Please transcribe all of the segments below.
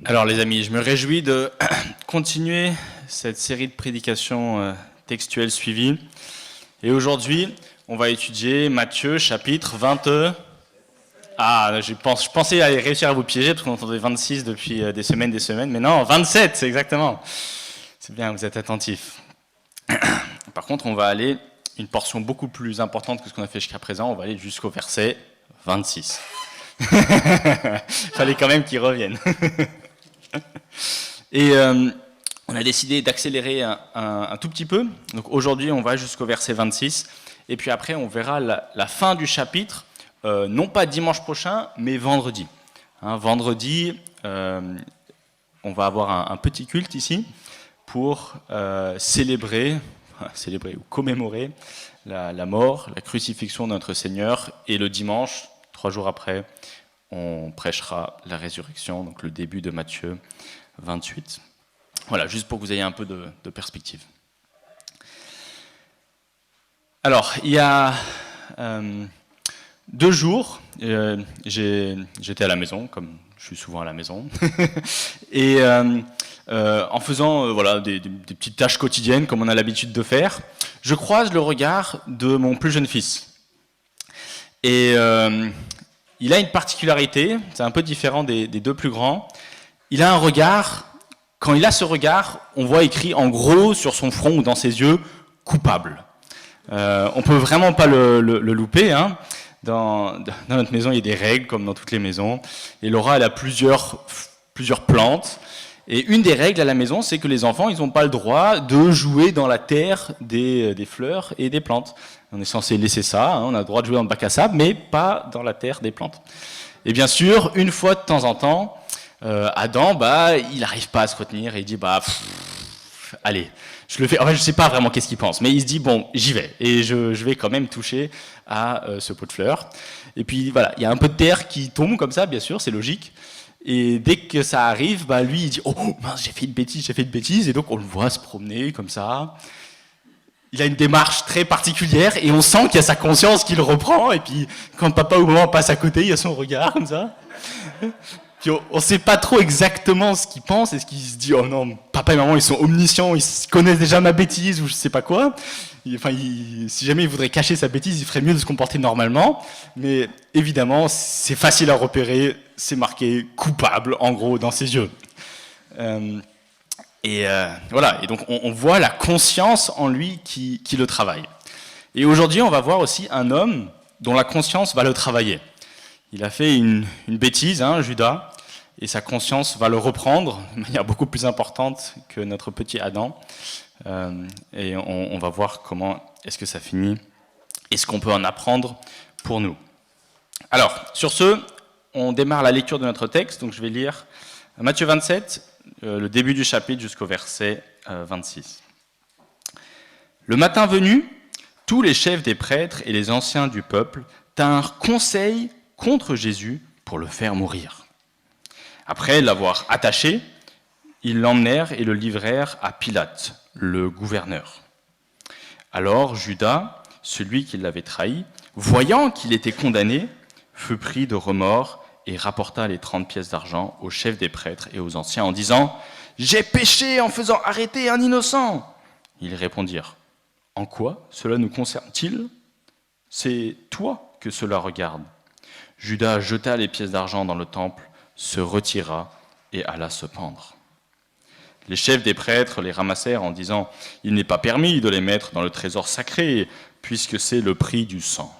Alors les amis, je me réjouis de continuer cette série de prédications textuelles suivies. Et aujourd'hui, on va étudier Matthieu chapitre 20. Je pensais aller réussir à vous piéger parce qu'on entendait 26 depuis des semaines, mais non, 27, c'est exactement. C'est bien, vous êtes attentifs. Par contre, on va aller une portion beaucoup plus importante que ce qu'on a fait jusqu'à présent, on va aller jusqu'au verset 26. Fallait quand même qu'ils reviennent. Et on a décidé d'accélérer un tout petit peu. Donc aujourd'hui, on va jusqu'au verset 26. Et puis après, on verra la fin du chapitre, non pas dimanche prochain, mais vendredi. Vendredi, on va avoir un petit culte ici pour célébrer ou commémorer la mort, la crucifixion de notre Seigneur. Et le dimanche, 3 jours après, on prêchera la résurrection, donc le début de Matthieu 28. Voilà, juste pour que vous ayez un peu de perspective. Alors, il y a 2 jours, j'étais à la maison, comme je suis souvent à la maison, et en faisant des petites tâches quotidiennes, comme on a l'habitude de faire, je croise le regard de mon plus jeune fils. Et il a une particularité, c'est un peu différent des 2 plus grands. Il a un regard, quand il a ce regard, on voit écrit en gros sur son front ou dans ses yeux, coupable. On peut vraiment pas le louper. Dans notre maison, il y a des règles, comme dans toutes les maisons. Et Laura, elle a plusieurs plantes. Et une des règles à la maison, c'est que les enfants, ils n'ont pas le droit de jouer dans la terre des fleurs et des plantes. On est censé laisser ça, on a le droit de jouer dans le bac à sable, mais pas dans la terre des plantes. Et bien sûr, une fois de temps en temps, Adam, il n'arrive pas à se retenir et il dit, allez, je le fais. En fait, je ne sais pas vraiment qu'est-ce qu'il pense, mais il se dit, bon, j'y vais. Et je vais quand même toucher à ce pot de fleurs. Et puis voilà, il y a un peu de terre qui tombe comme ça, bien sûr, c'est logique. Et dès que ça arrive, lui, il dit « Oh mince, j'ai fait une bêtise », et donc on le voit se promener comme ça. Il a une démarche très particulière, et on sent qu'il y a sa conscience qui le reprend, et puis quand papa ou maman passe à côté, il y a son regard comme ça. Puis on ne sait pas trop exactement ce qu'il pense, est-ce qu'il se dit « Oh non, papa et maman, ils sont omniscients, ils connaissent déjà ma bêtise », ou je sais pas quoi. Si jamais il voudrait cacher sa bêtise, il ferait mieux de se comporter normalement. Mais évidemment, c'est facile à repérer, c'est marqué coupable, en gros, dans ses yeux. Voilà, et donc on voit la conscience en lui qui le travaille. Et aujourd'hui, on va voir aussi un homme dont la conscience va le travailler. Il a fait une bêtise, Judas, et sa conscience va le reprendre de manière beaucoup plus importante que notre petit Adam. Et on va voir comment est-ce que ça finit et ce qu'on peut en apprendre pour nous. Alors, sur ce, on démarre la lecture de notre texte. Donc je vais lire Matthieu 27, le début du chapitre jusqu'au verset 26. Le matin venu, tous les chefs des prêtres et les anciens du peuple tinrent conseil contre Jésus pour le faire mourir. Après l'avoir attaché, ils l'emmenèrent et le livrèrent à Pilate, le gouverneur. Alors Judas, celui qui l'avait trahi, voyant qu'il était condamné, fut pris de remords et rapporta les 30 pièces d'argent aux chefs des prêtres et aux anciens en disant « J'ai péché en faisant arrêter un innocent !» Ils répondirent « En quoi cela nous concerne-t-il ? C'est toi que cela regarde. » Judas jeta les pièces d'argent dans le temple, se retira et alla se pendre. Les chefs des prêtres les ramassèrent en disant « Il n'est pas permis de les mettre dans le trésor sacré, puisque c'est le prix du sang. »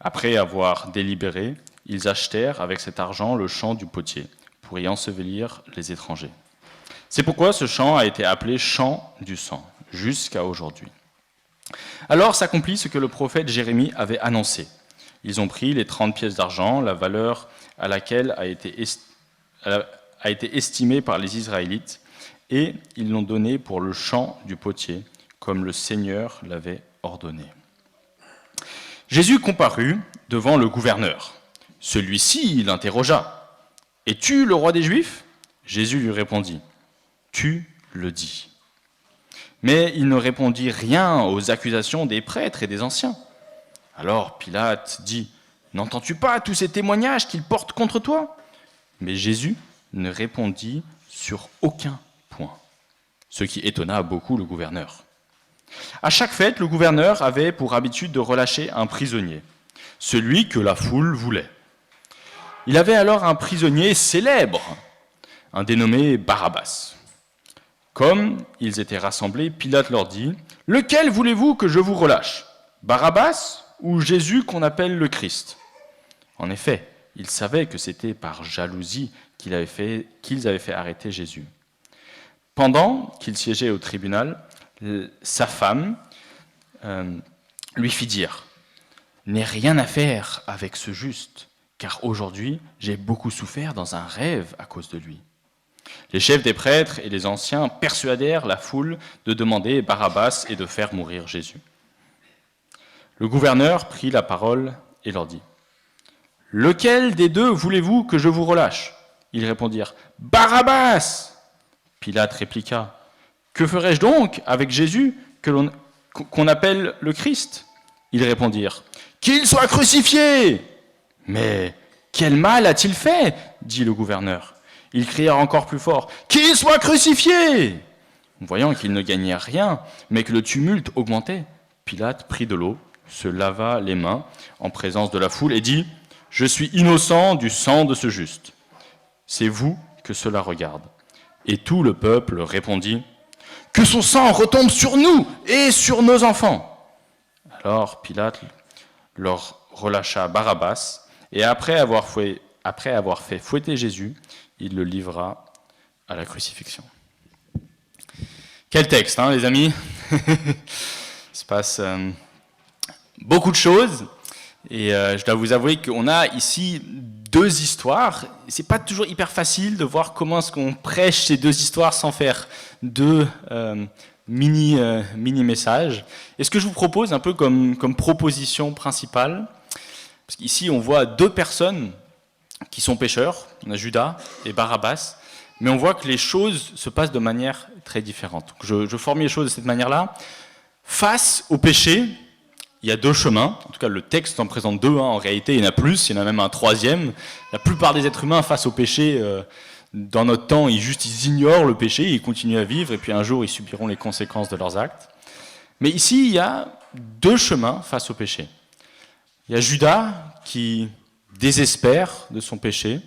Après avoir délibéré, ils achetèrent avec cet argent le champ du potier, pour y ensevelir les étrangers. C'est pourquoi ce champ a été appelé champ du sang, jusqu'à aujourd'hui. Alors s'accomplit ce que le prophète Jérémie avait annoncé. Ils ont pris les 30 pièces d'argent, la valeur à laquelle a été estimée par les Israélites, et ils l'ont donné pour le champ du potier, comme le Seigneur l'avait ordonné. Jésus comparut devant le gouverneur. Celui-ci l'interrogea. « Es-tu le roi des Juifs ?» Jésus lui répondit. « Tu le dis. » Mais il ne répondit rien aux accusations des prêtres et des anciens. Alors Pilate dit « N'entends-tu pas tous ces témoignages qu'ils portent contre toi ?» Mais Jésus ne répondit sur aucun point, ce qui étonna beaucoup le gouverneur. À chaque fête, le gouverneur avait pour habitude de relâcher un prisonnier, celui que la foule voulait. Il avait alors un prisonnier célèbre, un dénommé Barabbas. Comme ils étaient rassemblés, Pilate leur dit « Lequel voulez-vous que je vous relâche ? Barabbas ou Jésus qu'on appelle le Christ ?» En effet, ils savaient que c'était par jalousie qu'ils avaient fait arrêter Jésus. Pendant qu'il siégeait au tribunal, sa femme lui fit dire « N'aie rien à faire avec ce juste, car aujourd'hui j'ai beaucoup souffert dans un rêve à cause de lui. » Les chefs des prêtres et les anciens persuadèrent la foule de demander Barabbas et de faire mourir Jésus. Le gouverneur prit la parole et leur dit « Lequel des deux voulez-vous que je vous relâche ?» Ils répondirent « Barabbas !» Pilate répliqua « Que ferai-je donc avec Jésus qu'on appelle le Christ ?» Ils répondirent « Qu'il soit crucifié !» « Mais quel mal a-t-il fait ?» dit le gouverneur. Ils crièrent encore plus fort « Qu'il soit crucifié !» Voyant qu'ils ne gagnaient rien, mais que le tumulte augmentait, Pilate prit de l'eau, se lava les mains en présence de la foule et dit « Je suis innocent du sang de ce juste. C'est vous que cela regarde. » Et tout le peuple répondit « Que son sang retombe sur nous et sur nos enfants !» Alors Pilate leur relâcha Barabbas, et après avoir fait fouetter Jésus, il le livra à la crucifixion. Quel texte, hein, les amis. Il se passe beaucoup de choses, et je dois vous avouer qu'on a ici deux histoires. C'est pas toujours hyper facile de voir comment est-ce qu'on prêche ces deux histoires sans faire deux mini-messages. Et ce que je vous propose un peu comme proposition principale, parce qu'ici on voit deux personnes qui sont pécheurs, on a Judas et Barabbas, mais on voit que les choses se passent de manière très différente. Donc je formule les choses de cette manière-là. Face au péché, il y a deux chemins, en tout cas le texte en présente deux, en réalité il y en a plus, il y en a même un troisième. La plupart des êtres humains face au péché, dans notre temps, ils ignorent le péché, ils continuent à vivre, et puis un jour ils subiront les conséquences de leurs actes. Mais ici, il y a deux chemins face au péché. Il y a Judas qui désespère de son péché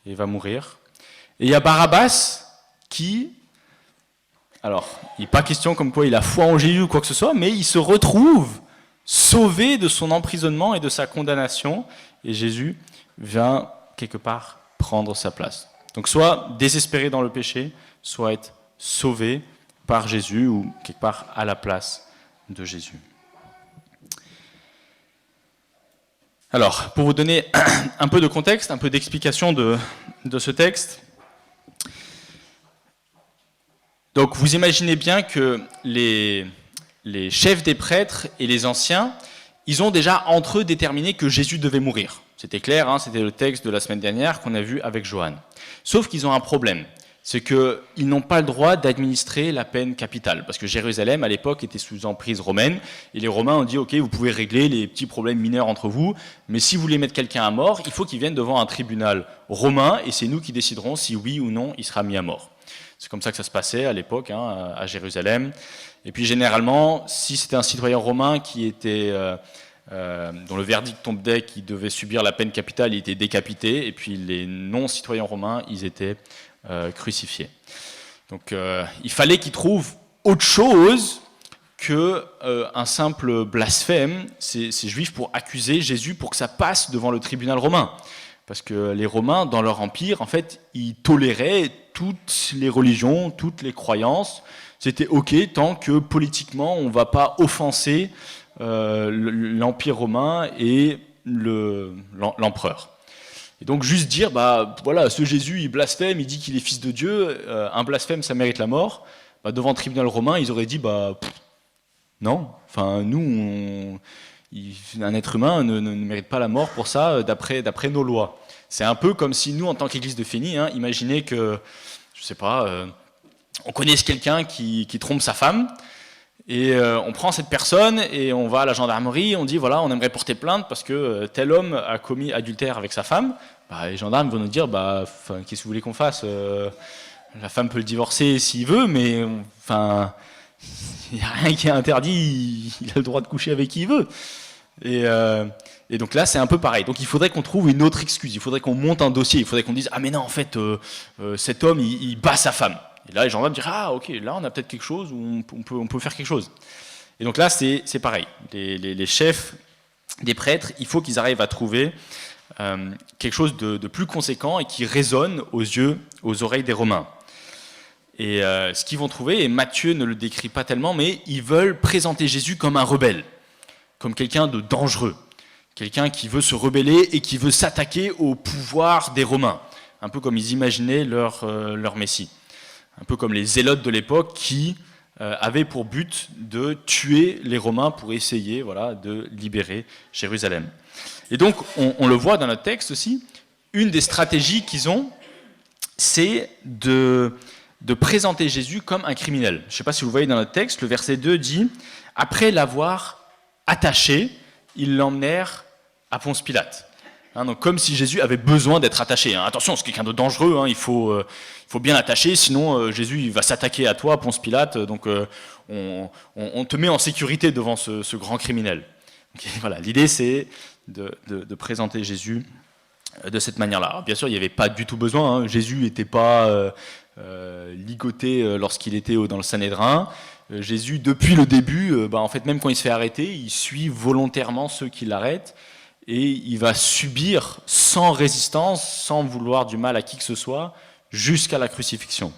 et va mourir. Et il y a Barabbas qui, alors, il n'est pas question comme quoi il a foi en Jésus ou quoi que ce soit, mais il se retrouve sauvé de son emprisonnement et de sa condamnation, et Jésus vient quelque part prendre sa place. Donc soit désespéré dans le péché, soit être sauvé par Jésus ou quelque part à la place de Jésus. Alors, pour vous donner un peu de contexte, un peu d'explication de ce texte, donc vous imaginez bien que les chefs des prêtres et les anciens, ils ont déjà entre eux déterminé que Jésus devait mourir. C'était clair, hein, c'était le texte de la semaine dernière qu'on a vu avec Johan. Sauf qu'ils ont un problème, c'est qu'ils n'ont pas le droit d'administrer la peine capitale, parce que Jérusalem, à l'époque, était sous emprise romaine, et les Romains ont dit « Ok, vous pouvez régler les petits problèmes mineurs entre vous, mais si vous voulez mettre quelqu'un à mort, il faut qu'il vienne devant un tribunal romain, et c'est nous qui déciderons si oui ou non il sera mis à mort. » C'est comme ça que ça se passait à l'époque, hein, à Jérusalem. Et puis généralement, si c'était un citoyen romain qui était, dont le verdict tombait, qui devait subir la peine capitale, il était décapité, et puis les non-citoyens romains, ils étaient crucifiés. Donc il fallait qu'ils trouvent autre chose qu'un simple blasphème, ces Juifs, pour accuser Jésus, pour que ça passe devant le tribunal romain. Parce que les Romains, dans leur empire, en fait, ils toléraient toutes les religions, toutes les croyances. C'était OK tant que politiquement, on ne va pas offenser l'empire romain et l'empereur. Et donc juste dire, bah voilà, ce Jésus, il blasphème, il dit qu'il est fils de Dieu, un blasphème, ça mérite la mort. Bah, devant le tribunal romain, ils auraient dit, bah non, enfin nous, un être humain ne mérite pas la mort pour ça, d'après nos lois. C'est un peu comme si nous, en tant qu'église de Fény, hein, imaginez que, je sais pas, on connaisse quelqu'un qui trompe sa femme, Et on prend cette personne et on va à la gendarmerie, on dit voilà, on aimerait porter plainte parce que tel homme a commis adultère avec sa femme. Bah, les gendarmes vont nous dire qu'est-ce que vous voulez qu'on fasse, la femme peut le divorcer s'il veut, mais il n'y a rien qui est interdit, il a le droit de coucher avec qui il veut. Et donc là, c'est un peu pareil. Donc il faudrait qu'on trouve une autre excuse, il faudrait qu'on monte un dossier, il faudrait qu'on dise ah mais non, en fait, cet homme, il bat sa femme. Et là, les gendarmes disent ah ok, là on a peut-être quelque chose où on peut faire quelque chose. Et donc là, c'est pareil. Les chefs des prêtres, il faut qu'ils arrivent à trouver quelque chose de plus conséquent et qui résonne aux oreilles des Romains. Et ce qu'ils vont trouver, et Matthieu ne le décrit pas tellement, mais ils veulent présenter Jésus comme un rebelle, comme quelqu'un de dangereux, quelqu'un qui veut se rebeller et qui veut s'attaquer au pouvoir des Romains, un peu comme ils imaginaient leur Messie, un peu comme les zélotes de l'époque qui avaient pour but de tuer les Romains pour essayer de libérer Jérusalem. Et donc, on le voit dans notre texte aussi, une des stratégies qu'ils ont, c'est de présenter Jésus comme un criminel. Je ne sais pas si vous voyez dans notre texte, le verset 2 dit « Après l'avoir attaché, ils l'emmenèrent à Ponce Pilate ». Donc comme si Jésus avait besoin d'être attaché. Attention, c'est quelqu'un de dangereux, il faut bien l'attacher, sinon Jésus il va s'attaquer à toi, Ponce Pilate, donc on te met en sécurité devant ce grand criminel. Okay, voilà, l'idée c'est de présenter Jésus de cette manière-là. Alors, bien sûr, il n'y avait pas du tout besoin, Jésus n'était pas ligoté lorsqu'il était dans le Sanhédrin. Jésus, depuis le début, en fait, même quand il se fait arrêter, il suit volontairement ceux qui l'arrêtent, et il va subir sans résistance, sans vouloir du mal à qui que ce soit, jusqu'à la crucifixion.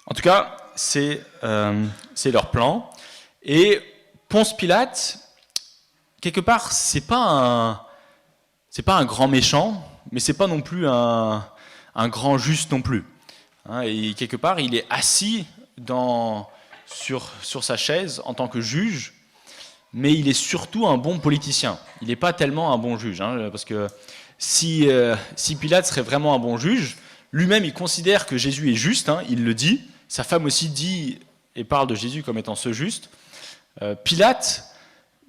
En tout cas, c'est leur plan. Et Ponce Pilate, quelque part, c'est pas un grand méchant, mais c'est pas non plus un grand juste non plus. Et quelque part, il est assis sur sa chaise en tant que juge, mais il est surtout un bon politicien. Il n'est pas tellement un bon juge, parce que si Pilate serait vraiment un bon juge, lui-même il considère que Jésus est juste, il le dit, sa femme aussi dit et parle de Jésus comme étant ce juste. Pilate,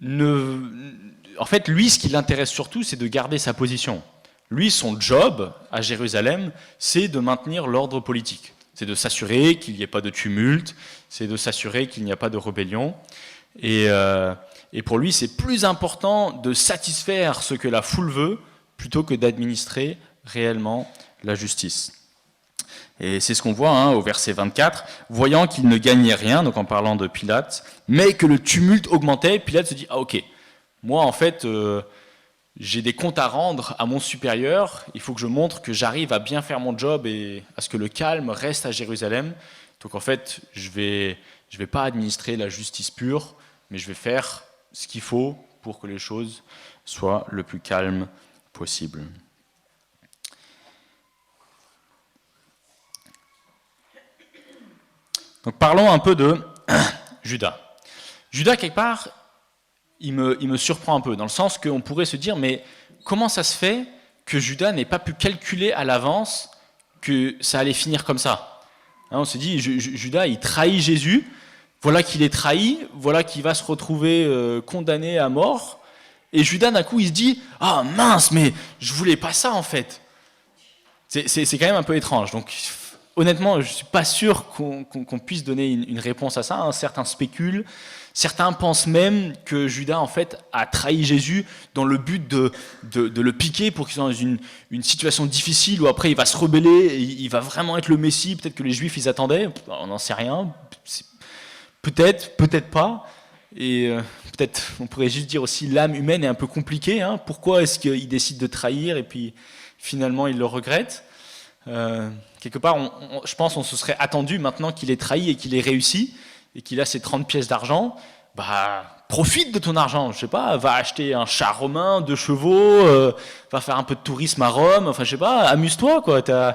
en fait, lui, ce qui l'intéresse surtout, c'est de garder sa position. Lui, son job à Jérusalem, c'est de maintenir l'ordre politique. C'est de s'assurer qu'il n'y ait pas de tumulte, c'est de s'assurer qu'il n'y a pas de rébellion. Et pour lui, c'est plus important de satisfaire ce que la foule veut plutôt que d'administrer réellement la justice. Et c'est ce qu'on voit au verset 24. Voyant qu'il ne gagnait rien, donc en parlant de Pilate, mais que le tumulte augmentait, Pilate se dit « Ah ok, moi en fait, j'ai des comptes à rendre à mon supérieur, il faut que je montre que j'arrive à bien faire mon job et à ce que le calme reste à Jérusalem. Donc en fait, je vais pas administrer la justice pure, mais je vais faire ce qu'il faut pour que les choses soient le plus calmes possible. » Donc parlons un peu de Judas. Judas, quelque part, il me surprend un peu, dans le sens qu'on pourrait se dire, mais comment ça se fait que Judas n'ait pas pu calculer à l'avance que ça allait finir comme ça ? On se dit, Judas, il trahit Jésus, voilà qu'il est trahi, voilà qu'il va se retrouver condamné à mort, et Judas, d'un coup, il se dit, ah mince, mais je voulais pas ça en fait. C'est quand même un peu étrange, donc honnêtement, je ne suis pas sûr qu'on puisse donner une réponse à ça. Certains spéculent, certains pensent même que Judas en fait a trahi Jésus dans le but de le piquer pour qu'il soit dans une situation difficile où après il va se rebeller, et il va vraiment être le Messie, peut-être que les Juifs ils attendaient, on n'en sait rien, peut-être pas, et peut-être on pourrait juste dire aussi l'âme humaine est un peu compliquée, pourquoi est-ce qu'il décide de trahir et puis finalement il le regrette ? Quelque part, je pense qu'on se serait attendu maintenant qu'il est trahi et qu'il est réussi et qu'il a ses 30 pièces d'argent, profite de ton argent, je sais pas, va acheter un char romain, 2 chevaux, va faire un peu de tourisme à Rome, enfin je sais pas, amuse-toi quoi, t'as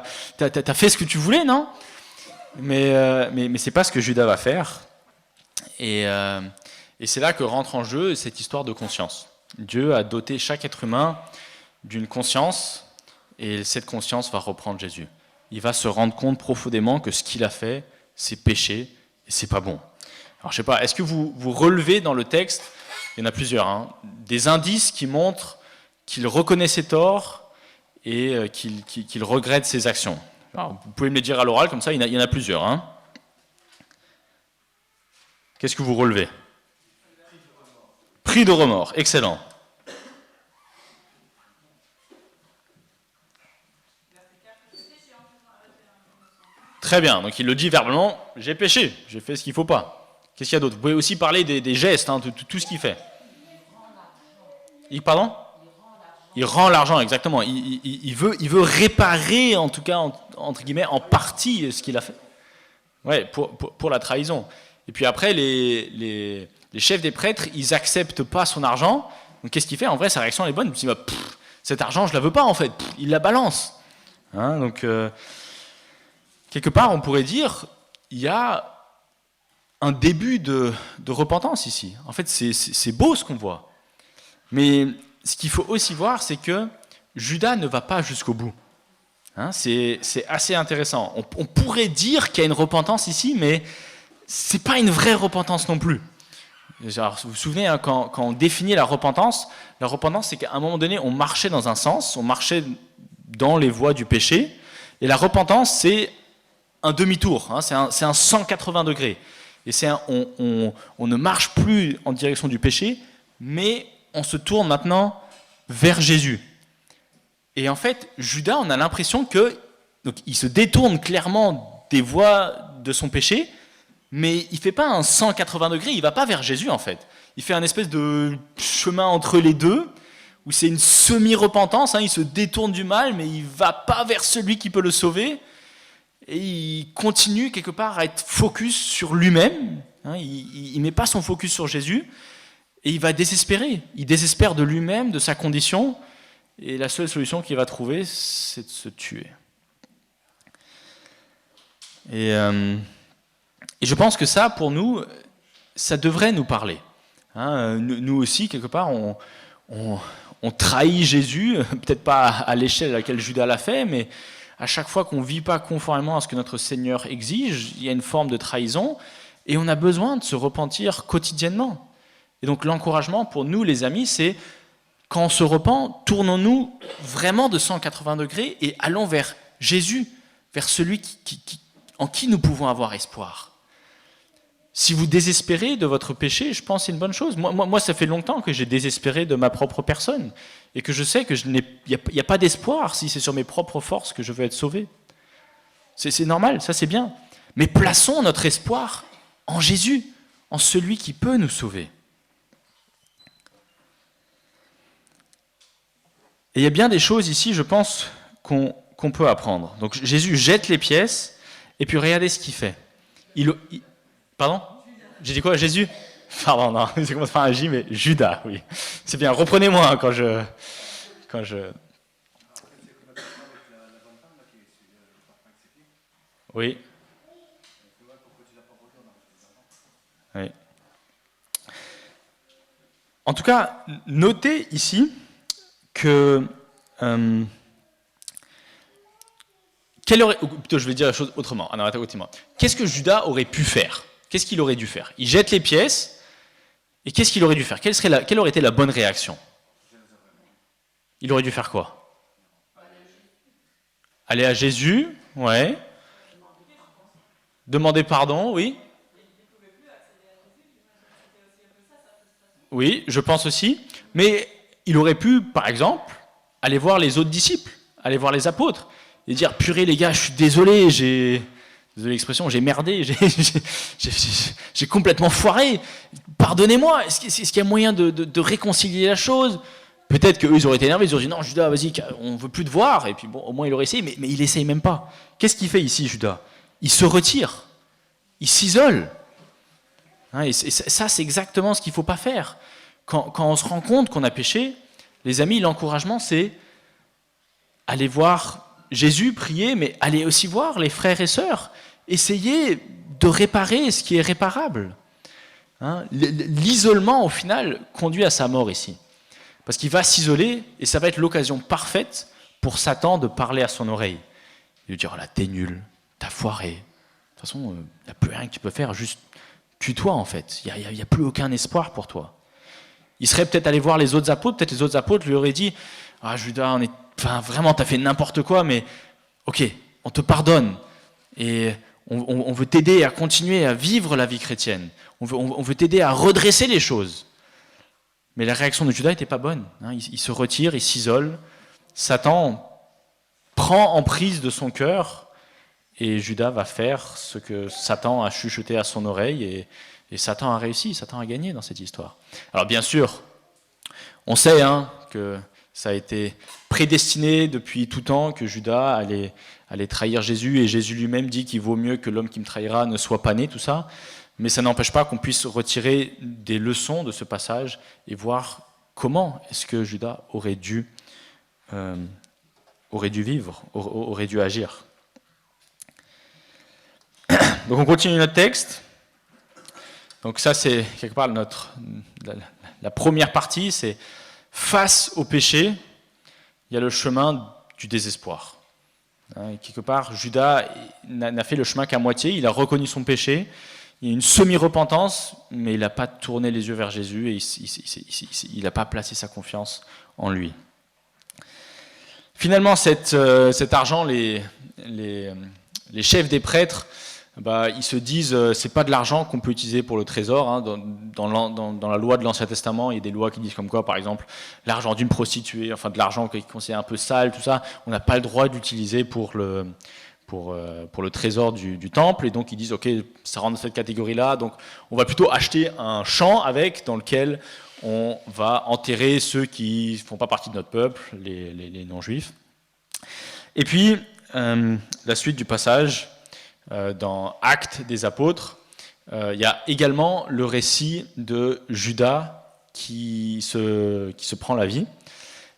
fait ce que tu voulais, non ? Mais c'est pas ce que Judas va faire. Et c'est là que rentre en jeu cette histoire de conscience. Dieu a doté chaque être humain d'une conscience, et cette conscience va reprendre Jésus. Il va se rendre compte profondément que ce qu'il a fait, c'est péché et c'est pas bon. Alors je sais pas, est-ce que vous relevez dans le texte, il y en a plusieurs, hein, des indices qui montrent qu'il reconnaît ses torts et qu'il regrette ses actions? Alors, vous pouvez me les dire à l'oral, comme ça, il y en a plusieurs. Hein. Qu'est-ce que vous relevez? Pris de remords, excellent. Très bien, donc il le dit verbalement, j'ai péché, j'ai fait ce qu'il ne faut pas. Qu'est-ce qu'il y a d'autre? Vous pouvez aussi parler des gestes, hein, de tout ce qu'il fait. Pardon? Il rend l'argent, exactement. Il veut réparer, en tout cas, entre guillemets, en partie ce qu'il a fait. Ouais, pour la trahison. Et puis après, les chefs des prêtres, ils n'acceptent pas son argent. Donc qu'est-ce qu'il fait? En vrai, sa réaction elle est bonne. Il se dit, cet argent, je ne la veux pas, en fait. Il la balance. Hein, donc, quelque part, on pourrait dire, il y a un début de repentance ici. En fait, c'est beau ce qu'on voit. Mais ce qu'il faut aussi voir, c'est que Judas ne va pas jusqu'au bout. Hein, c'est assez intéressant. On pourrait dire qu'il y a une repentance ici, mais ce n'est pas une vraie repentance non plus. Alors, vous vous souvenez, hein, quand on définit la repentance, c'est qu'à un moment donné, on marchait dans un sens, on marchait dans les voies du péché, et la repentance, c'est un demi-tour, hein, c'est un 180 degrés. Et on ne marche plus en direction du péché, mais on se tourne maintenant vers Jésus. Et en fait, Judas, on a l'impression qu'il se détourne clairement des voies de son péché, mais il ne fait pas un 180 degrés, il ne va pas vers Jésus en fait. Il fait un espèce de chemin entre les deux, où c'est une semi-repentance, hein, il se détourne du mal, mais il ne va pas vers celui qui peut le sauver, et il continue quelque part à être focus sur lui-même, hein, il ne met pas son focus sur Jésus, et il va désespérer. Il désespère de lui-même, de sa condition, et la seule solution qu'il va trouver, c'est de se tuer. Et je pense que ça, pour nous, ça devrait nous parler. Hein, nous aussi, quelque part, on trahit Jésus, peut-être pas à l'échelle à laquelle Judas l'a fait, mais à chaque fois qu'on ne vit pas conformément à ce que notre Seigneur exige, il y a une forme de trahison, et on a besoin de se repentir quotidiennement. Et donc l'encouragement pour nous, les amis, c'est quand on se repent, tournons-nous vraiment de 180 degrés et allons vers Jésus, vers celui en qui nous pouvons avoir espoir. Si vous désespérez de votre péché, je pense que c'est une bonne chose. Moi, ça fait longtemps que j'ai désespéré de ma propre personne et que je sais qu'il n'y a pas d'espoir si c'est sur mes propres forces que je veux être sauvé. C'est normal, ça c'est bien. Mais plaçons notre espoir en Jésus, en celui qui peut nous sauver. Et il y a bien des choses ici, je pense, qu'on peut apprendre. Donc Jésus jette les pièces, et puis regardez ce qu'il fait. Pardon? J'ai dit quoi? Jésus? Pardon, non, c'est commencé par un J, mais Judas, oui. C'est bien, reprenez-moi hein, quand je... Oui. Oui. En tout cas, notez ici que... je vais dire la chose autrement. Qu'est-ce que Judas aurait pu faire? Qu'est-ce qu'il aurait dû faire? Il jette les pièces, et qu'est-ce qu'il aurait dû faire? Quelle aurait été la bonne réaction? Il aurait dû faire quoi? Aller à Jésus, ouais. Demander pardon, oui. Oui, je pense aussi. Mais il aurait pu, par exemple, aller voir les autres disciples, aller voir les apôtres, et dire, purée les gars, je suis désolé, désolé l'expression, j'ai merdé, j'ai complètement foiré, pardonnez-moi, est-ce qu'il y a moyen de réconcilier la chose? Peut-être qu'eux, ils auraient été énervés, ils auraient dit, non Judas, vas-y, on ne veut plus te voir, et puis bon, au moins il aurait essayé, mais il n'essaye même pas. Qu'est-ce qu'il fait ici, Judas? Il se retire, il s'isole. Hein, et ça, c'est exactement ce qu'il ne faut pas faire. Quand on se rend compte qu'on a péché, les amis, l'encouragement, c'est aller voir Jésus, prier, mais aller aussi voir les frères et sœurs, essayer de réparer ce qui est réparable. Hein, l'isolement, au final, conduit à sa mort ici. Parce qu'il va s'isoler, et ça va être l'occasion parfaite pour Satan de parler à son oreille. Il lui dire, oh là, t'es nul, t'as foiré. De toute façon, il n'y a plus rien que tu peux faire, juste tue-toi en fait, il n'y a plus aucun espoir pour toi. Il serait peut-être allé voir les autres apôtres, peut-être les autres apôtres lui auraient dit « Ah Judas, vraiment t'as fait n'importe quoi, mais ok, on te pardonne et on veut t'aider à continuer à vivre la vie chrétienne, on veut t'aider à redresser les choses. » Mais la réaction de Judas n'était pas bonne, hein. Il se retire, il s'isole, Satan prend emprise de son cœur et Judas va faire ce que Satan a chuchoté à son oreille et Satan a réussi, Satan a gagné dans cette histoire. Alors bien sûr, on sait que ça a été prédestiné depuis tout temps que Judas allait trahir Jésus et Jésus lui-même dit qu'il vaut mieux que l'homme qui me trahira ne soit pas né, tout ça. Mais ça n'empêche pas qu'on puisse retirer des leçons de ce passage et voir comment est-ce que Judas aurait dû vivre, aurait dû agir. Donc on continue notre texte. Donc ça c'est quelque part la première partie, c'est face au péché, il y a le chemin du désespoir. Et quelque part, Judas n'a fait le chemin qu'à moitié, il a reconnu son péché, il y a une semi-repentance, mais il n'a pas tourné les yeux vers Jésus et il n'a pas placé sa confiance en lui. Finalement, cet argent, les chefs des prêtres, ils se disent c'est pas de l'argent qu'on peut utiliser pour le trésor. Dans la loi de l'Ancien Testament, il y a des lois qui disent comme quoi, par exemple, l'argent d'une prostituée, enfin de l'argent qui est considéré un peu sale, tout ça, on n'a pas le droit d'utiliser pour le trésor du temple. Et donc ils disent ok, ça rentre dans cette catégorie-là, donc on va plutôt acheter un champ dans lequel on va enterrer ceux qui ne font pas partie de notre peuple, les non-juifs. Et puis, la suite du passage, dans Actes des apôtres, il y a également le récit de Judas qui se prend la vie.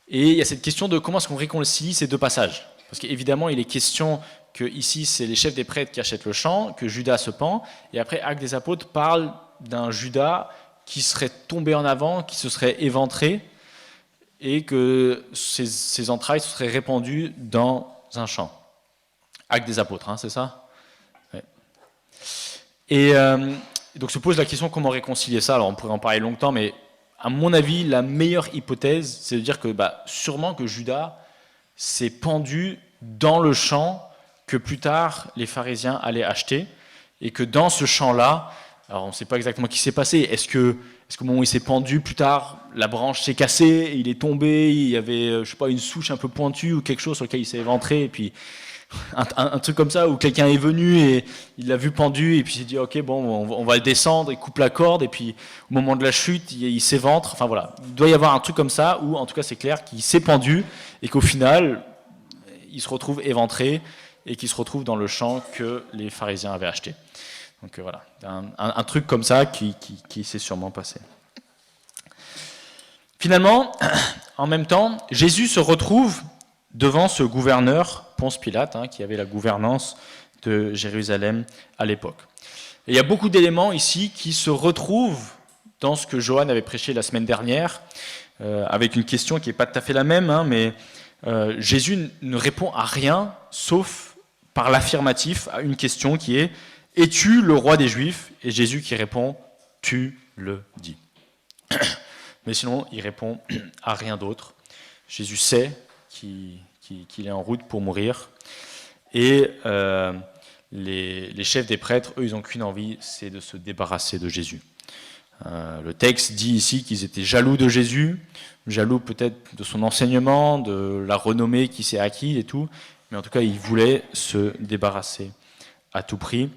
Et il y a cette question de comment est-ce qu'on réconcilie ces deux passages. Parce qu'évidemment, il est question que ici, c'est les chefs des prêtres qui achètent le champ, que Judas se pend. Et après, Actes des apôtres parle d'un Judas qui serait tombé en avant, qui se serait éventré, et que ses entrailles se seraient répandues dans un champ. Actes des apôtres, c'est ça ? Ouais. Et donc se pose la question comment réconcilier ça. Alors on pourrait en parler longtemps, mais à mon avis, la meilleure hypothèse, c'est de dire que sûrement que Judas s'est pendu dans le champ que plus tard les pharisiens allaient acheter, et que dans ce champ-là, alors on ne sait pas exactement ce qui s'est passé. Est-ce qu'au moment où il s'est pendu, plus tard, la branche s'est cassée, il est tombé, il y avait, une souche un peu pointue ou quelque chose sur lequel il s'est éventré, et puis un truc comme ça, où quelqu'un est venu et il l'a vu pendu, et puis il s'est dit ok, bon, on va le descendre, il coupe la corde, et puis au moment de la chute, il s'éventre. Enfin voilà, il doit y avoir un truc comme ça, où en tout cas c'est clair qu'il s'est pendu, et qu'au final, il se retrouve éventré, et qu'il se retrouve dans le champ que les pharisiens avaient acheté. Donc voilà, un truc comme ça qui s'est sûrement passé. Finalement, en même temps, Jésus se retrouve devant ce gouverneur, Ponce Pilate, qui avait la gouvernance de Jérusalem à l'époque. Et il y a beaucoup d'éléments ici qui se retrouvent dans ce que Johan avait prêché la semaine dernière, avec une question qui n'est pas tout à fait la même, mais Jésus ne répond à rien, sauf par l'affirmatif à une question qui est « Es-tu le roi des Juifs ?» Et Jésus qui répond « Tu le dis ». Mais sinon, il répond à rien d'autre. Jésus sait qu'il est en route pour mourir. Et les chefs des prêtres, eux, ils n'ont qu'une envie, c'est de se débarrasser de Jésus. Le texte dit ici qu'ils étaient jaloux de Jésus, jaloux peut-être de son enseignement, de la renommée qui s'est acquise et tout, mais en tout cas, ils voulaient se débarrasser à tout prix.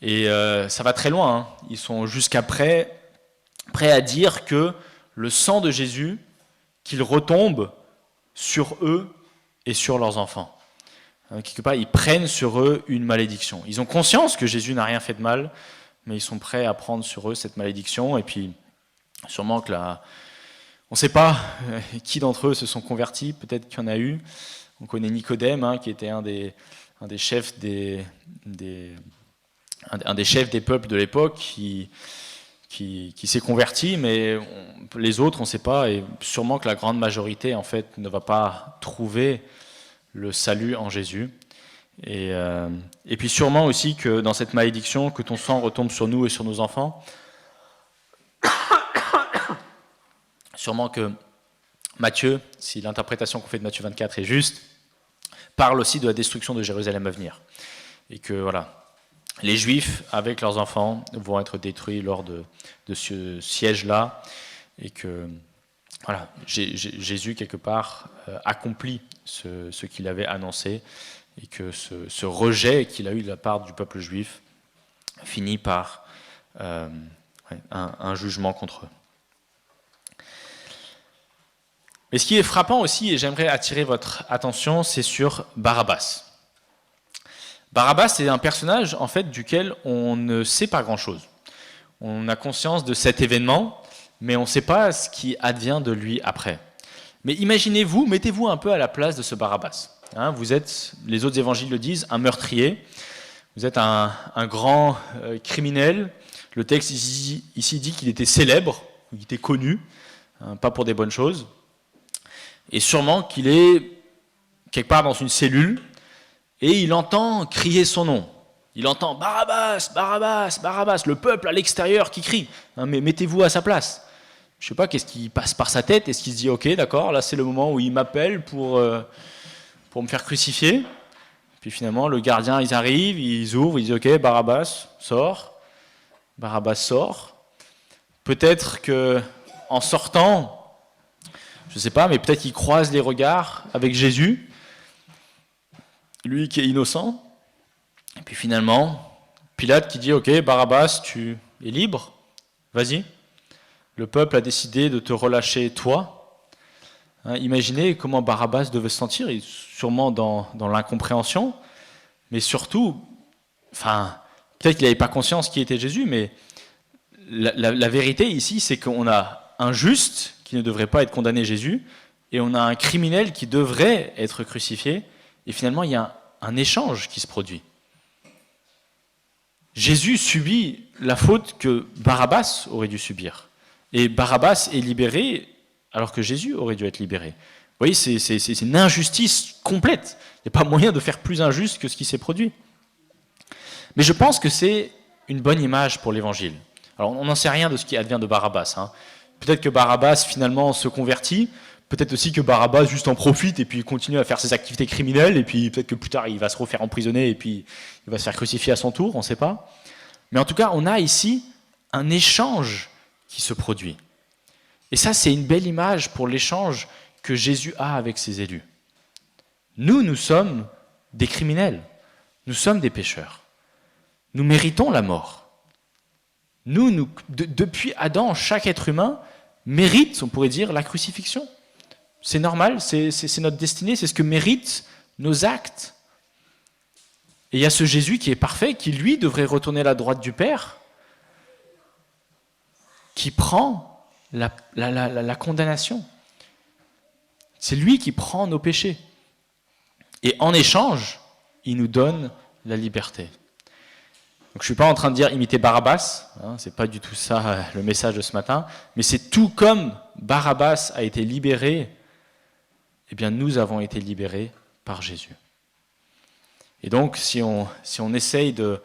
Et ça va très loin, Ils sont jusqu'à prêts à dire que le sang de Jésus, qu'il retombe sur eux et sur leurs enfants. Quelque part, ils prennent sur eux une malédiction. Ils ont conscience que Jésus n'a rien fait de mal, mais ils sont prêts à prendre sur eux cette malédiction. Et puis, sûrement que on ne sait pas qui d'entre eux se sont convertis, peut-être qu'il y en a eu. On connaît Nicodème, qui était un des chefs des peuples de l'époque, qui s'est converti, mais les autres, on ne sait pas, et sûrement que la grande majorité, en fait, ne va pas trouver le salut en Jésus. Et puis sûrement aussi que dans cette malédiction, que ton sang retombe sur nous et sur nos enfants. Sûrement que Matthieu, si l'interprétation qu'on fait de Matthieu 24 est juste, parle aussi de la destruction de Jérusalem à venir. Et que voilà, les Juifs, avec leurs enfants, vont être détruits lors de ce siège-là. Et que voilà, Jésus, quelque part, accomplit ce qu'il avait annoncé. Et que ce rejet qu'il a eu de la part du peuple juif finit par un jugement contre eux. Mais ce qui est frappant aussi, et j'aimerais attirer votre attention, c'est sur Barabbas. Barabbas, c'est un personnage en fait duquel on ne sait pas grand-chose. On a conscience de cet événement, mais on ne sait pas ce qui advient de lui après. Mais imaginez-vous, mettez-vous un peu à la place de ce Barabbas. Hein, vous êtes, les autres évangiles le disent, un meurtrier. Vous êtes un grand criminel. Le texte ici dit qu'il était célèbre, qu'il était connu, hein, pas pour des bonnes choses. Et sûrement qu'il est quelque part dans une cellule et il entend crier son nom. Il entend Barabbas, Barabbas, Barabbas, le peuple à l'extérieur qui crie. Hein, mais mettez-vous à sa place. Je ne sais pas qu'est-ce qui passe par sa tête. Est-ce qu'il se dit ok, d'accord, là c'est le moment où il m'appelle pour me faire crucifier. Puis finalement, le gardien, ils arrivent, ils ouvrent, ils disent ok, Barabbas sort. Barabbas sort. Peut-être que en sortant, je ne sais pas, mais peut-être qu'il croise les regards avec Jésus, lui qui est innocent. Et puis finalement, Pilate qui dit ok, Barabbas, tu es libre, vas-y. Le peuple a décidé de te relâcher toi. Hein, imaginez comment Barabbas devait se sentir, sûrement dans l'incompréhension, mais surtout, peut-être qu'il n'avait pas conscience qui était Jésus, mais la vérité ici, c'est qu'on a un juste qui ne devrait pas être condamné, Jésus, et on a un criminel qui devrait être crucifié, et finalement il y a un échange qui se produit. Jésus subit la faute que Barabbas aurait dû subir, et Barabbas est libéré alors que Jésus aurait dû être libéré. Vous voyez, c'est une injustice complète. Il n'y a pas moyen de faire plus injuste que ce qui s'est produit. Mais je pense que c'est une bonne image pour l'Évangile. Alors, on n'en sait rien de ce qui advient de Barabbas. Hein. Peut-être que Barabbas, finalement, se convertit. Peut-être aussi que Barabbas juste en profite et puis continue à faire ses activités criminelles. Et puis peut-être que plus tard, il va se refaire emprisonner et puis il va se faire crucifier à son tour, on ne sait pas. Mais en tout cas, on a ici un échange qui se produit. Et ça, c'est une belle image pour l'échange que Jésus a avec ses élus. Nous sommes des criminels. Nous sommes des pécheurs. Nous méritons la mort. Depuis Adam, chaque être humain mérite, on pourrait dire, la crucifixion. C'est normal, c'est notre destinée, c'est ce que méritent nos actes. Et il y a ce Jésus qui est parfait, qui lui devrait retourner à la droite du Père, qui prend la condamnation. C'est lui qui prend nos péchés. Et en échange, il nous donne la liberté. Donc je ne suis pas en train de dire imiter Barabbas, hein, ce n'est pas du tout ça le message de ce matin, mais c'est tout comme Barabbas a été libéré, eh bien nous avons été libérés par Jésus. Et donc si on essaye de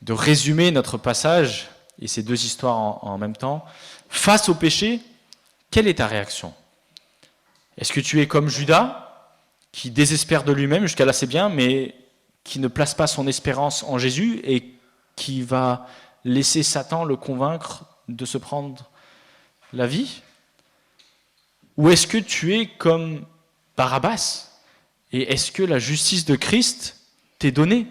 résumer notre passage et ces deux histoires en même temps, face au péché, quelle est ta réaction? Est-ce que tu es comme Judas, qui désespère de lui-même, jusqu'à là c'est bien, mais qui ne place pas son espérance en Jésus et qui va laisser Satan le convaincre de se prendre la vie? Ou est-ce que tu es comme Barabbas? Et est-ce que la justice de Christ t'est donnée?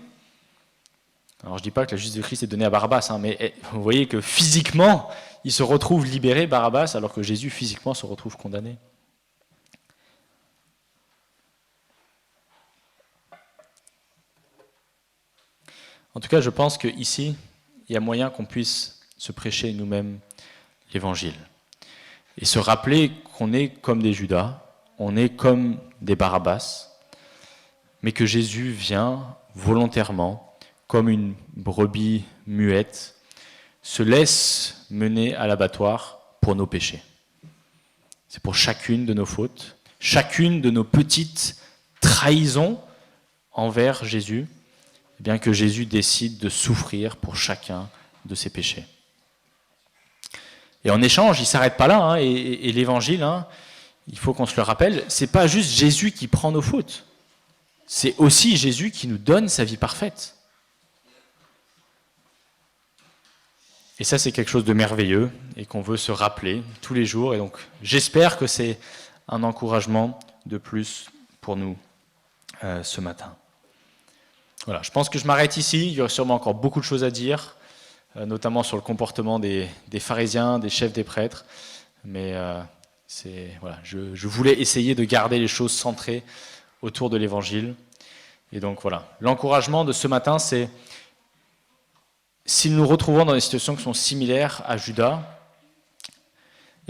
Alors je ne dis pas que la justice de Christ est donnée à Barabbas, hein, mais vous voyez que physiquement, il se retrouve libéré, Barabbas, alors que Jésus physiquement se retrouve condamné. En tout cas, je pense qu'ici, il y a moyen qu'on puisse se prêcher nous-mêmes l'Évangile. Et se rappeler qu'on est comme des Judas, on est comme des Barabbas, mais que Jésus vient volontairement, comme une brebis muette, se laisse mener à l'abattoir pour nos péchés. C'est pour chacune de nos fautes, chacune de nos petites trahisons envers Jésus. eh bien que Jésus décide de souffrir pour chacun de ses péchés. Et en échange, il ne s'arrête pas là, hein, et l'évangile, hein, il faut qu'on se le rappelle, ce n'est pas juste Jésus qui prend nos fautes, c'est aussi Jésus qui nous donne sa vie parfaite. Et ça, c'est quelque chose de merveilleux et qu'on veut se rappeler tous les jours. Et donc, j'espère que c'est un encouragement de plus pour nous ce matin. Voilà, je pense que je m'arrête ici. Il y aurait sûrement encore beaucoup de choses à dire, notamment sur le comportement des pharisiens, des chefs des prêtres. Mais voilà, je voulais essayer de garder les choses centrées autour de l'Évangile. Et donc voilà, l'encouragement de ce matin, c'est si nous nous retrouvons dans des situations qui sont similaires à Judas,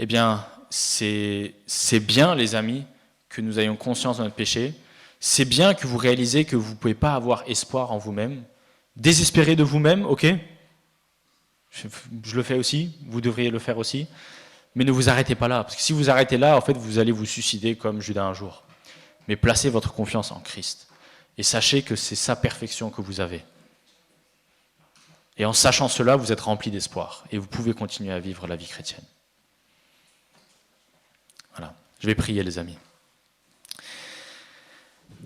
eh bien, c'est bien, les amis, que nous ayons conscience de notre péché. C'est bien que vous réalisez que vous ne pouvez pas avoir espoir en vous-même. Désespérer de vous-même, ok, je le fais aussi, vous devriez le faire aussi. Mais ne vous arrêtez pas là, parce que si vous arrêtez là, en fait, vous allez vous suicider comme Judas un jour. Mais placez votre confiance en Christ. Et sachez que c'est sa perfection que vous avez. Et en sachant cela, vous êtes rempli d'espoir. Et vous pouvez continuer à vivre la vie chrétienne. Voilà. Je vais prier, les amis.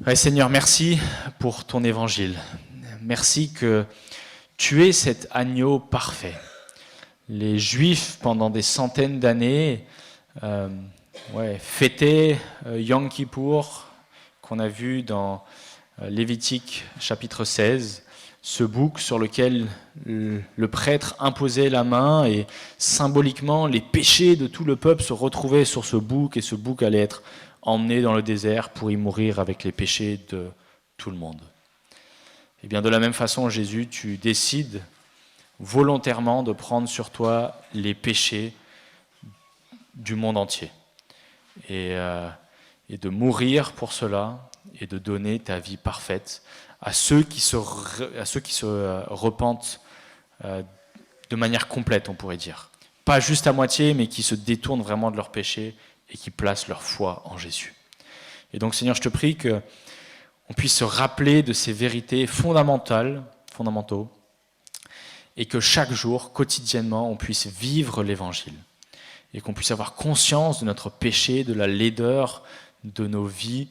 Ouais, Seigneur, merci pour ton évangile. Merci que tu es cet agneau parfait. Les Juifs, pendant des centaines d'années, fêtaient Yom Kippour, qu'on a vu dans Lévitique chapitre 16, ce bouc sur lequel le prêtre imposait la main et symboliquement les péchés de tout le peuple se retrouvaient sur ce bouc et ce bouc allait être emmené dans le désert pour y mourir avec les péchés de tout le monde. Et bien de la même façon, Jésus, tu décides volontairement de prendre sur toi les péchés du monde entier et de mourir pour cela et de donner ta vie parfaite à ceux qui se repentent de manière complète, on pourrait dire. Pas juste à moitié, mais qui se détournent vraiment de leurs péchés et qui placent leur foi en Jésus. Et donc, Seigneur, je te prie qu'on puisse se rappeler de ces vérités fondamentaux, et que chaque jour, quotidiennement, on puisse vivre l'Évangile, et qu'on puisse avoir conscience de notre péché, de la laideur de nos vies,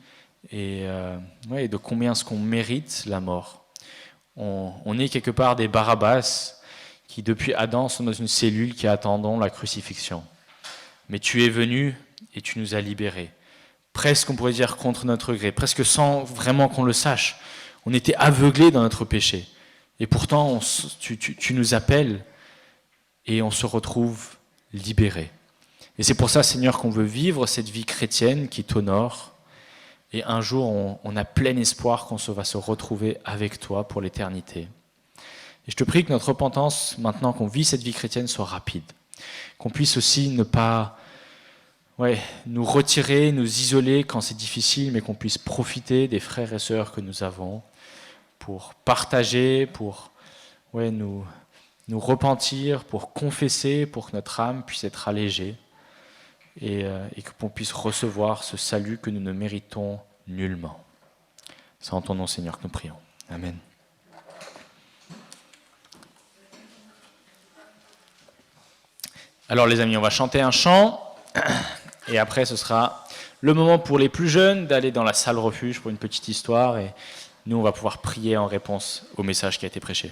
et de combien est-ce qu'on mérite la mort. On est quelque part des Barabbas qui, depuis Adam, sont dans une cellule qui attendons la crucifixion. Mais tu es venu et tu nous as libérés. Presque, on pourrait dire, contre notre gré, presque sans vraiment qu'on le sache. On était aveuglés dans notre péché. Et pourtant, tu nous appelles et on se retrouve libérés. Et c'est pour ça, Seigneur, qu'on veut vivre cette vie chrétienne qui t'honore. Et un jour, on a plein espoir qu'on va se retrouver avec toi pour l'éternité. Et je te prie que notre repentance, maintenant qu'on vit cette vie chrétienne, soit rapide. Qu'on puisse aussi ne pas nous retirer, nous isoler quand c'est difficile, mais qu'on puisse profiter des frères et sœurs que nous avons pour partager, pour nous repentir, pour confesser, pour que notre âme puisse être allégée et qu'on puisse recevoir ce salut que nous ne méritons nullement. C'est en ton nom, Seigneur, que nous prions. Amen. Alors les amis, on va chanter un chant et après ce sera le moment pour les plus jeunes d'aller dans la salle refuge pour une petite histoire et nous on va pouvoir prier en réponse au message qui a été prêché.